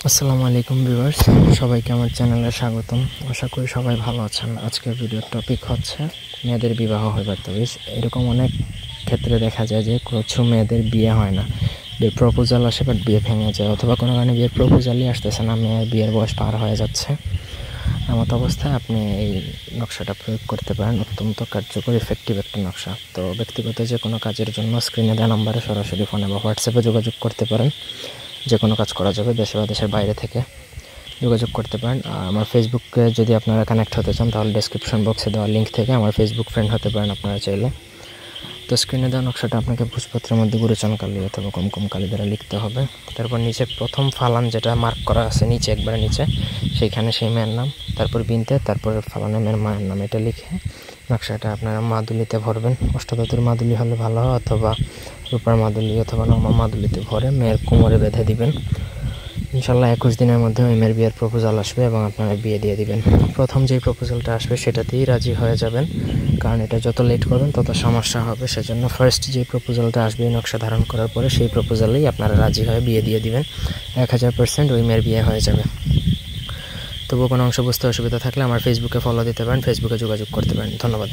আসসালামু আলাইকুম ভিউয়ার্স, সবাইকে আমার চ্যানেলে স্বাগতম। আশা করি সবাই ভালো আছেন। আজকের ভিডিওর টপিক হচ্ছে মেয়েদের বিবাহ হইবার তাবিজ। এরকম অনেক ক্ষেত্রে দেখা যায় যে কিছু মেয়েদের বিয়ে হয় না, বিয়ের প্রপোজাল আসে বাট বিয়ে ভেঙে যায়, অথবা কোনো কারণে বিয়ের প্রপোজালই আসতেছে না, মেয়ের বিয়ের বয়স পার হয়ে যাচ্ছে। এমত অবস্থায় আপনি এই নকশাটা প্রয়োগ করতে পারেন। অত্যন্ত কার্যকর ইফেক্টিভ একটা নকশা। তো ব্যক্তিগত যে কোনো কাজের জন্য স্ক্রিনে দেওয়া নাম্বারে সরাসরি ফোনে বা হোয়াটসঅ্যাপে যোগাযোগ করতে পারেন। যে কোনো কাজ করা যাবে, দেশে বা দেশের বাইরে থেকে যোগাযোগ করতে পারেন। আমার ফেসবুকে যদি আপনারা কানেক্ট হতে চান তাহলে ডেসক্রিপশন বক্সে দেওয়া লিঙ্ক থেকে আমার ফেসবুক ফ্রেন্ড হতে পারেন আপনারা চাইলে। তো স্ক্রিনে দেওয়া নকশাটা আপনাকে ভোজপত্রের মধ্যে গুরুচন কালি অথবা কম কালি দ্বারা লিখতে হবে। তারপর নিচে প্রথম ফালান যেটা মার্ক করা আছে নিচে, একবারে নিচে, সেইখানে সেই মেয়ের নাম, তারপর বিনতে, তারপরে ফালানে মেয়ের মায়ের নাম, এটা লিখে নকশাটা আপনারা মাদুলিতে ভরবেন। অষ্টধাতুর মাদুলি হলে ভালো হয়, অথবা রূপার মাদুলি অথবা নর্মাল মাদুলিতে ভরে মেয়ের কোমরে বেঁধে দিবেন। ইনশাল্লাহ 21 দিনের মধ্যে ওই মেয়ের বিয়ের প্রপোজাল আসবে এবং আপনারা বিয়ে দিয়ে দিবেন। প্রথম যেই প্রপোজালটা আসবে সেটাতেই রাজি হয়ে যাবেন, কারণ এটা যত লেট করবেন তত সমস্যা হবে। সেজন্য ফার্স্ট যে প্রপোজালটা আসবে এই নকশা ধারণ করার পরে সেই প্রপোজালেই আপনারা রাজি হয়ে বিয়ে দিয়ে দিবেন। 1000% ওই মেয়ের বিয়ে হয়ে যাবে। তবুও কোনো অংশ বুঝতে অসুবিধা থাকলে আমার ফেসবুকে ফলো দিতে পারেন, ফেসবুকে যোগাযোগ করতে পারেন। ধন্যবাদ।